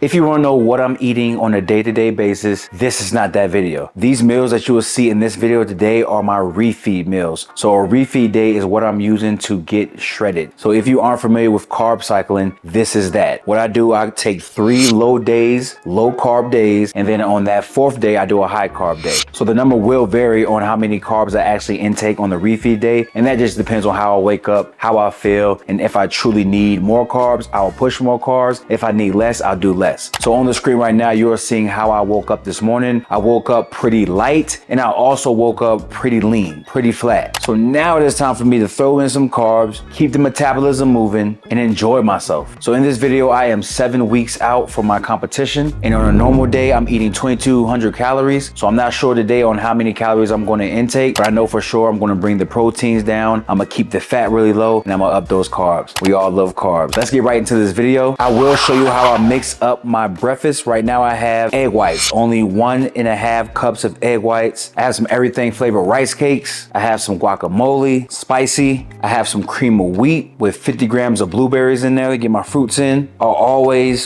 If you want to know what I'm eating on a day-to-day basis, this is not that video. These meals that you will see in this video today are my refeed meals. So a refeed day is what I'm using to get shredded. So if you aren't familiar with carb cycling, this is that. What I do, I take 3 low days, low carb days, and then on that 4th day, I do a high carb day. So the number will vary on how many carbs I actually intake on the refeed day. And that just depends on how I wake up, how I feel, and if I truly need more carbs, I'll push more carbs. If I need less, I'll do less. So on the screen right now, you are seeing how I woke up this morning. I woke up pretty light, and I also woke up pretty lean, pretty flat. So now it is time for me to throw in some carbs, keep the metabolism moving, and enjoy myself. So in this video, I am 7 weeks out from my competition, and on a normal day, I'm eating 2,200 calories. So I'm not sure today on how many calories I'm going to intake, but I know for sure I'm going to bring the proteins down. I'm going to keep the fat really low, and I'm going to up those carbs. We all love carbs. Let's get right into this video. I will show you how I mix up my breakfast. Right now I have egg whites, only 1.5 cups of egg whites. I have some everything flavored rice cakes. I have some guacamole, spicy. I have some cream of wheat with 50 grams of blueberries in there to get my fruits in. I'll always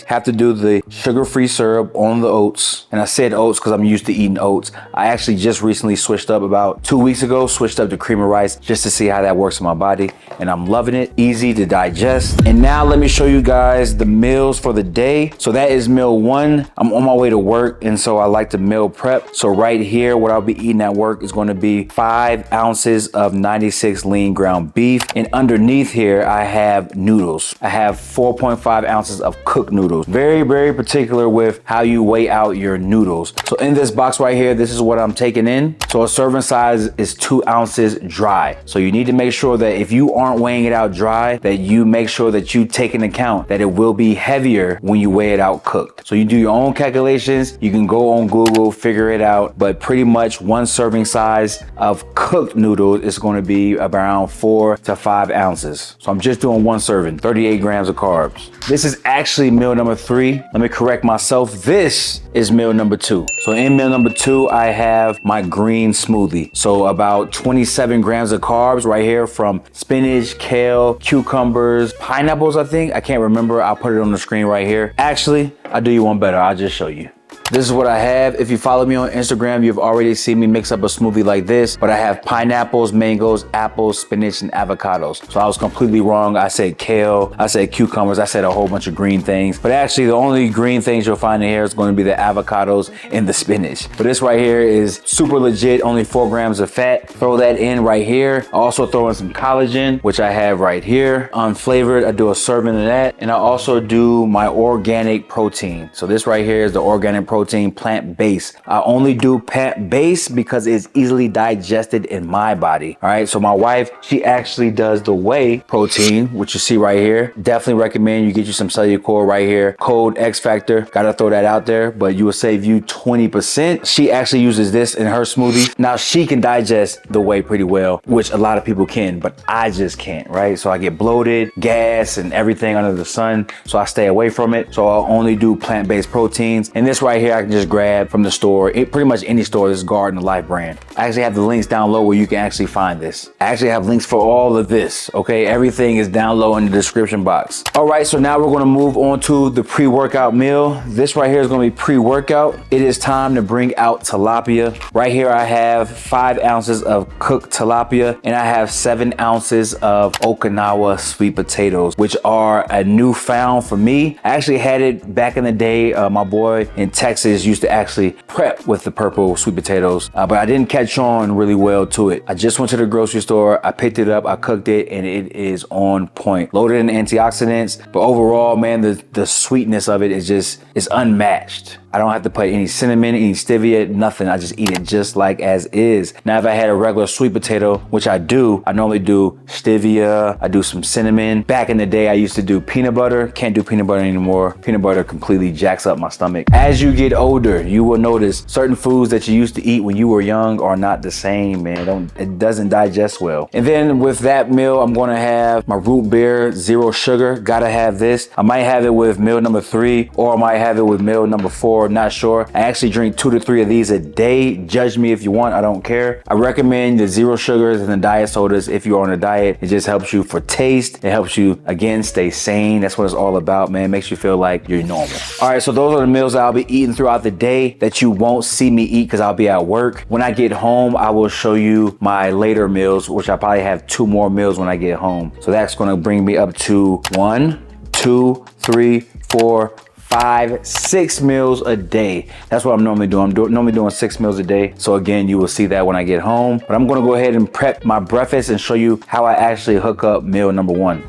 have to do the sugar-free syrup on the oats. And I said oats because I'm used to eating oats. I actually just recently switched up about 2 weeks ago, switched up to cream of rice just to see how that works in my body. And I'm loving it, easy to digest. And now let me show you guys the meals for the day. So that is meal 1. I'm on my way to work, and so I like to meal prep. So right here, what I'll be eating at work is going to be 5 ounces of 96 lean ground beef. And underneath here, I have noodles. I have 4.5 ounces of cooked noodles. Very particular with how you weigh out your noodles. So in this box right here, this is what I'm taking in. So a serving size is 2 ounces dry. So you need to make sure that if you aren't weighing it out dry, that you make sure that you take into account that it will be heavier when you weigh it out cooked. So you do your own calculations. You can go on Google, figure it out, but pretty much 1 serving size of cooked noodles is going to be around 4 to 5 ounces. So I'm just doing 1 serving, 38 grams of carbs. This is actually meal number 3. Let me correct myself. This is meal number 2. So in meal number 2, I have my green smoothie. So about 27 grams of carbs right here from spinach, kale, cucumbers, pineapples, I think. I can't remember. I'll put it on the screen right here. Actually, I'll do you one better. I'll just show you. This is what I have. If you follow me on Instagram, you've already seen me mix up a smoothie like this, but I have pineapples, mangoes, apples, spinach, and avocados. So I was completely wrong. I said kale, I said cucumbers, I said a whole bunch of green things, but actually the only green things you'll find in here is going to be the avocados and the spinach. But this right here is super legit, only 4 grams of fat. Throw that in right here. I also throw in some collagen, which I have right here. Unflavored, I do a serving of that. And I also do my organic protein. So this right here is the organic protein, plant-based. I only do plant-based because it's easily digested in my body. All right, so my wife, she actually does the whey protein, which you see right here. Definitely recommend you get you some cellular core right here. Code XFACTOR, gotta throw that out there, but you will save you 20%. She actually uses this in her smoothie. Now she can digest the whey pretty well, which a lot of people can, but I just can't, right? So I get bloated, gas, and everything under the sun, so I stay away from it. So I'll only do plant-based proteins. And this right here, I can just grab from the store. Pretty much any store, this Garden of Life brand. I actually have the links down low where you can actually find this. I actually have links for all of this, okay? Everything is down low in the description box. All right, so now we're gonna move on to the pre-workout meal. This right here is gonna be pre-workout. It is time to bring out tilapia. Right here, I have 5 ounces of cooked tilapia, and I have 7 ounces of Okinawa sweet potatoes, which are a newfound for me. I actually had it back in the day. My boy in Texas used to actually prep with the purple sweet potatoes, but I didn't catch on really well to it. I just went to the grocery store, I picked it up, I cooked it, and it is on point. Loaded in antioxidants, but overall, man, the sweetness of it is unmatched. I don't have to put any cinnamon, any stevia, nothing. I just eat it just like as is. Now, if I had a regular sweet potato, which I do, I normally do stevia, I do some cinnamon. Back in the day, I used to do peanut butter. Can't do peanut butter anymore. Peanut butter completely jacks up my stomach. As you get older, you will notice certain foods that you used to eat when you were young are not the same, man. It doesn't digest well. And then with that meal, I'm gonna have my root beer, 0 sugar. Gotta have this. I might have it with meal number 3, or I might have it with meal number 4. or not sure, I actually drink 2 to 3 of these a day. Judge me if you want, I don't care. I recommend the zero sugars and the diet sodas if you're on a diet. It just helps you for taste. It helps you, again, stay sane. That's what it's all about, man. It makes you feel like you're normal. All right, so those are the meals that I'll be eating throughout the day that you won't see me eat because I'll be at work. When I get home, I will show you my later meals, which I probably have 2 more meals when I get home. So that's gonna bring me up to 1, 2, 3, 4, 5, 6 meals a day. That's what I'm normally doing. I'm normally doing 6 meals a day. So again, you will see that when I get home. But I'm gonna go ahead and prep my breakfast and show you how I actually hook up meal number 1.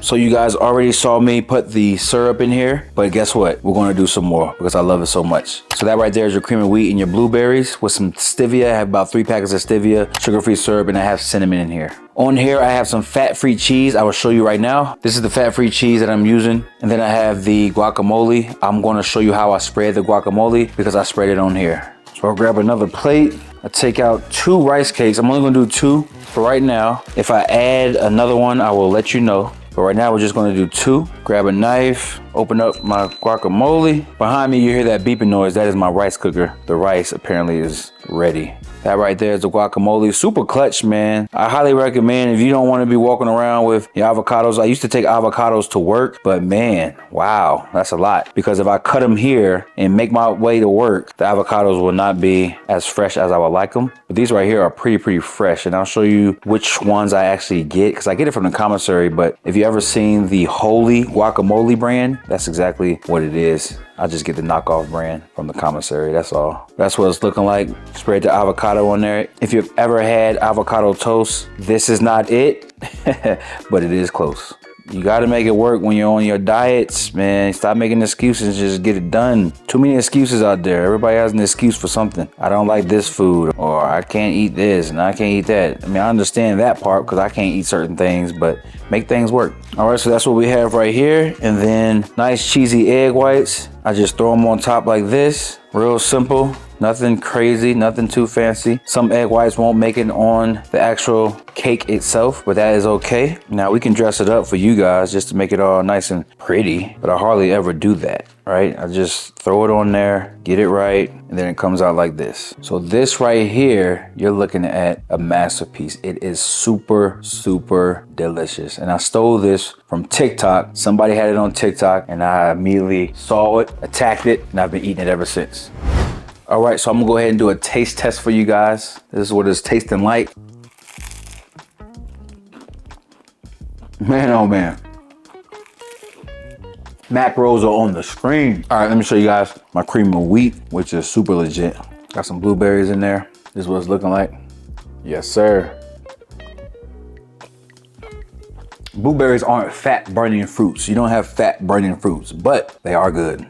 So you guys already saw me put the syrup in here, but guess what? We're gonna do some more because I love it so much. So that right there is your cream of wheat and your blueberries with some stevia. I have about 3 packets of stevia, sugar-free syrup, and I have cinnamon in here. On here, I have some fat-free cheese. I will show you right now. This is the fat-free cheese that I'm using. And then I have the guacamole. I'm gonna show you how I spread the guacamole because I spread it on here. So I'll grab another plate. I take out 2 rice cakes. I'm only gonna do 2 for right now. If I add another one, I will let you know. But right now, we're just gonna do 2. Grab a knife, open up my guacamole. Behind me, you hear that beeping noise. That is my rice cooker. The rice apparently is ready. That right there is the guacamole. Super clutch, man. I highly recommend if you don't want to be walking around with your avocados. I used to take avocados to work, but man, wow, that's a lot. Because if I cut them here and make my way to work, the avocados will not be as fresh as I would like them. But these right here are pretty fresh. And I'll show you which ones I actually get because I get it from the commissary. But if you ever seen the Holy guacamole brand, that's exactly what it is. I just get the knockoff brand from the commissary, that's all. That's what it's looking like. Spread the avocado on there. If you've ever had avocado toast, this is not it, but it is close. You gotta make it work when you're on your diets, man. Stop making excuses, just get it done. Too many excuses out there. Everybody has an excuse for something. I don't like this food, or I can't eat this, and I can't eat that. I mean, I understand that part because I can't eat certain things, but make things work. All right, so that's what we have right here. And then nice cheesy egg whites. I just throw them on top like this. Real simple. Nothing crazy, nothing too fancy. Some egg whites won't make it on the actual cake itself, but that is okay. Now we can dress it up for you guys just to make it all nice and pretty, but I hardly ever do that, right? I just throw it on there, get it right, and then it comes out like this. So this right here, you're looking at a masterpiece. It is super delicious. And I stole this from TikTok. Somebody had it on TikTok and I immediately saw it, attacked it, and I've been eating it ever since. All right, so I'm gonna go ahead and do a taste test for you guys. This is what it's tasting like. Man, oh man. Macros are on the screen. All right, let me show you guys my cream of wheat, which is super legit. Got some blueberries in there. This is what it's looking like. Yes, sir. Blueberries aren't fat burning fruits. You don't have fat burning fruits, but they are good.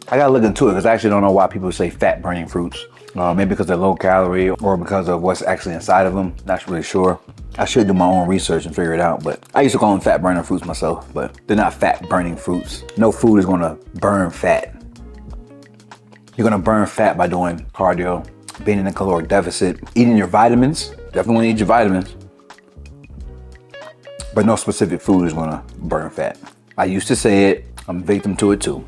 I gotta look into it because I actually don't know why people say fat burning fruits. Maybe because they're low calorie or because of what's actually inside of them. Not really sure. I should do my own research and figure it out, but I used to call them fat burning fruits myself, but they're not fat burning fruits. No food is gonna burn fat. You're gonna burn fat by doing cardio, being in a caloric deficit, eating your vitamins. Definitely wanna eat your vitamins. But no specific food is gonna burn fat. I used to say it, I'm a victim to it too.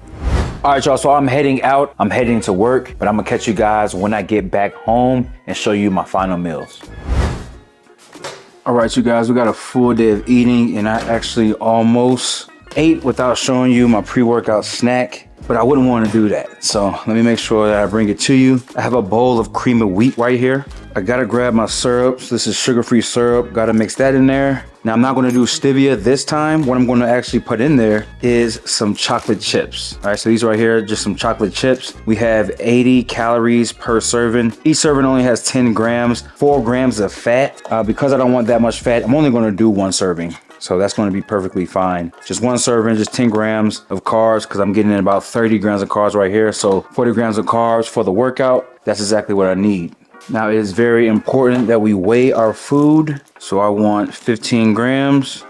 All right, y'all, so I'm heading out. I'm heading to work, but I'm gonna catch you guys when I get back home and show you my final meals. All right, you guys, we got a full day of eating and I actually almost ate without showing you my pre-workout snack, but I wouldn't want to do that. So let me make sure that I bring it to you. I have a bowl of cream of wheat right here. I gotta grab my syrups. This is sugar-free syrup. Gotta mix that in there. Now I'm not gonna do stevia this time. What I'm gonna actually put in there is some chocolate chips. All right, so these right here, just some chocolate chips. We have 80 calories per serving. Each serving only has 10 grams, 4 grams of fat. Because I don't want that much fat, I'm only gonna do 1 serving. So that's gonna be perfectly fine. Just 1 serving, just 10 grams of carbs, because I'm getting in about 30 grams of carbs right here. So 40 grams of carbs for the workout. That's exactly what I need. Now it is very important that we weigh our food. So I want 15 grams.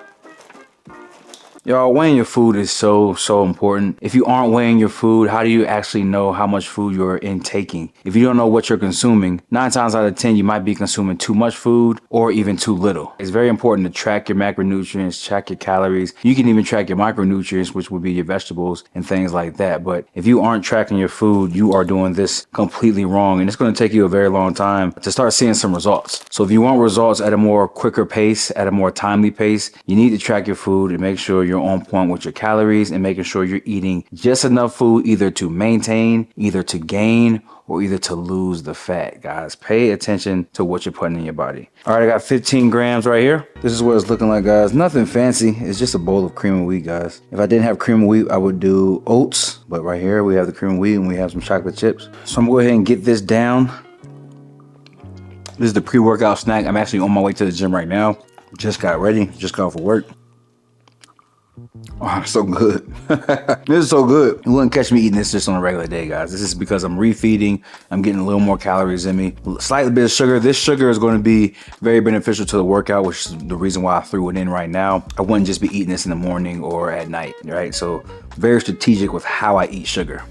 Y'all, weighing your food is so important. If you aren't weighing your food, how do you actually know how much food you're intaking? If you don't know what you're consuming, 9 times out of 10, you might be consuming too much food or even too little. It's very important to track your macronutrients, track your calories. You can even track your micronutrients, which would be your vegetables and things like that. But if you aren't tracking your food, you are doing this completely wrong. And it's going to take you a very long time to start seeing some results. So if you want results at a more quicker pace, at a more timely pace, you need to track your food and make sure you're on point with your calories and making sure you're eating just enough food either to maintain, either to gain, or either to lose the fat. Guys, pay attention to what you're putting in your body. All right, I got 15 grams right here. This is what it's looking like, guys. Nothing fancy. It's just a bowl of cream of wheat, guys. If I didn't have cream of wheat, I would do oats. But right here, we have the cream of wheat and we have some chocolate chips. So I'm gonna go ahead and get this down. This is the pre-workout snack. I'm actually on my way to the gym right now. Just got ready, just got off of work. Oh, so good. This is so good. You wouldn't catch me eating this just on a regular day, guys. This is because I'm refeeding. I'm getting a little more calories in me. Slightly bit of sugar. This sugar is going to be very beneficial to the workout, which is the reason why I threw it in right now. I wouldn't just be eating this in the morning or at night, right? So very strategic with how I eat sugar.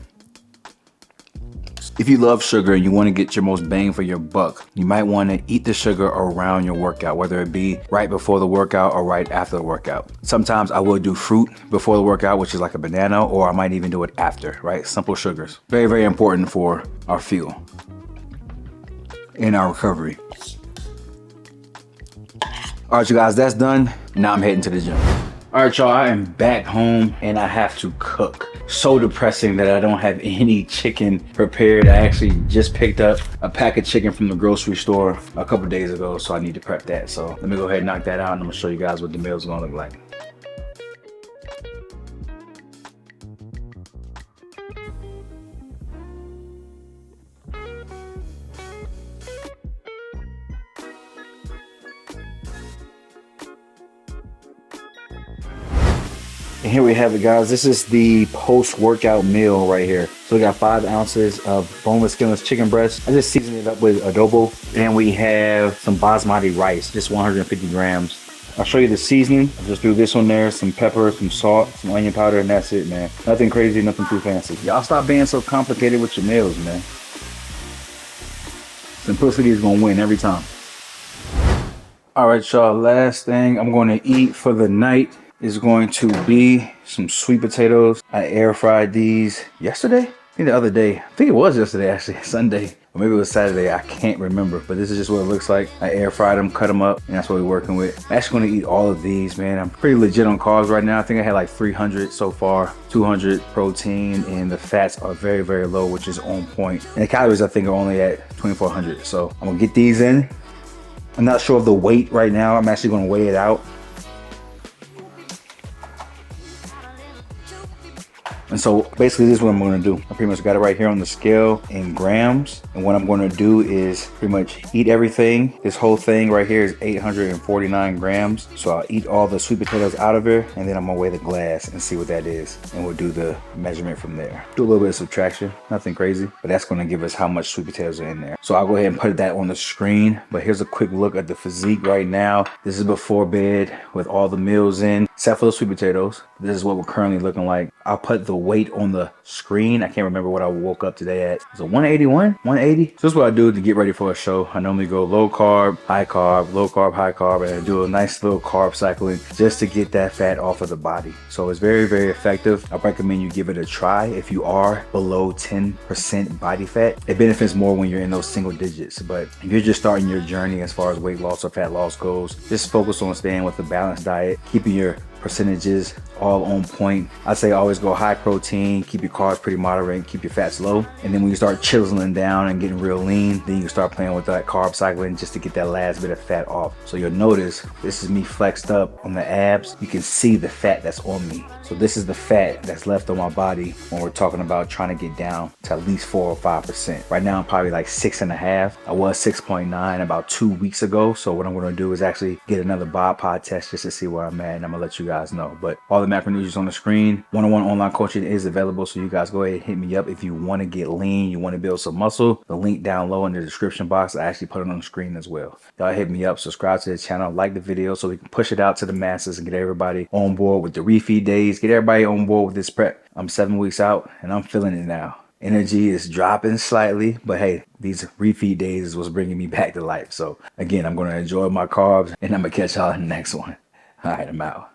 If you love sugar and you want to get your most bang for your buck, you might want to eat the sugar around your workout, whether it be right before the workout or right after the workout. Sometimes I will do fruit before the workout, which is like a banana, or I might even do it after, right? Simple sugars. Very, very important for our fuel and our recovery. All right, you guys, that's done. Now I'm heading to the gym. All right, y'all, I am back home and I have to cook. So depressing that I don't have any chicken prepared. I actually just picked up a pack of chicken from the grocery store a couple days ago, so I need to prep that. So let me go ahead and knock that out and I'm gonna show you guys what the meal's gonna look like. And here we have it, guys. This is the post-workout meal right here. So we got 5 ounces of boneless, skinless chicken breast. I just seasoned it up with adobo. And we have some basmati rice, just 150 grams. I'll show you the seasoning. I just threw this on there, some pepper, some salt, some onion powder, and that's it, man. Nothing crazy, nothing too fancy. Y'all stop being so complicated with your meals, man. Simplicity is gonna win every time. All right, y'all, last thing I'm gonna eat for the night is going to be some sweet potatoes. I air fried these yesterday? I think the other day. I think it was yesterday, actually, Sunday. Or maybe it was Saturday, I can't remember. But this is just what it looks like. I air fried them, cut them up, and that's what we're working with. I'm actually gonna eat all of these, man. I'm pretty legit on carbs right now. I think I had like 300 so far, 200 protein, and the fats are very, very low, which is on point. And the calories, I think, are only at 2,400. So I'm gonna get these in. I'm not sure of the weight right now. I'm actually gonna weigh it out. And so basically this is what I'm gonna do. I pretty much got it right here on the scale in grams. And what I'm gonna do is pretty much eat everything. This whole thing right here is 849 grams. So I'll eat all the sweet potatoes out of here and then I'm gonna weigh the glass and see what that is. And we'll do the measurement from there. Do a little bit of subtraction, nothing crazy, but that's gonna give us how much sweet potatoes are in there. So I'll go ahead and put that on the screen. But here's a quick look at the physique right now. This is before bed with all the meals in, except for the sweet potatoes. This is what we're currently looking like. I'll put the weight on the screen. I can't remember what I woke up today at. Is it 181? 180? So this is what I do to get ready for a show. I normally go low carb, high carb, low carb, high carb, and I do a nice little carb cycling just to get that fat off of the body. So it's very, very effective. I recommend you give it a try if you are below 10% body fat. It benefits more when you're in those single digits. But if you're just starting your journey as far as weight loss or fat loss goes, just focus on staying with a balanced diet, keeping your percentages all on point. I say always go high protein, keep your carbs pretty moderate, keep your fats low. And then when you start chiseling down and getting real lean, then you can start playing with that carb cycling just to get that last bit of fat off. So you'll notice this is me flexed up on the abs. You can see the fat that's on me. So this is the fat that's left on my body when we're talking about trying to get down to at least 4 or 5%. Right now I'm probably like 6.5. I was 6.9 about 2 weeks ago. So what I'm gonna do is actually get another bod pod test just to see where I'm at, and I'm gonna let you guys know. But all the macronutrients on the screen. One-on-one online coaching is available, so you guys go ahead and hit me up if you want to get lean, you want to build some muscle. The link down low in the description box. I actually put it on the screen as well. Y'all hit me up, subscribe to the channel, like the video so we can push it out to the masses and get everybody on board with the refeed days, get everybody on board with this prep. I'm 7 weeks out and I'm feeling it now. Energy is dropping slightly, but hey, these refeed days is what's bringing me back to life. So again, I'm going to enjoy my carbs and I'm going to catch y'all in the next one. All right, I'm out.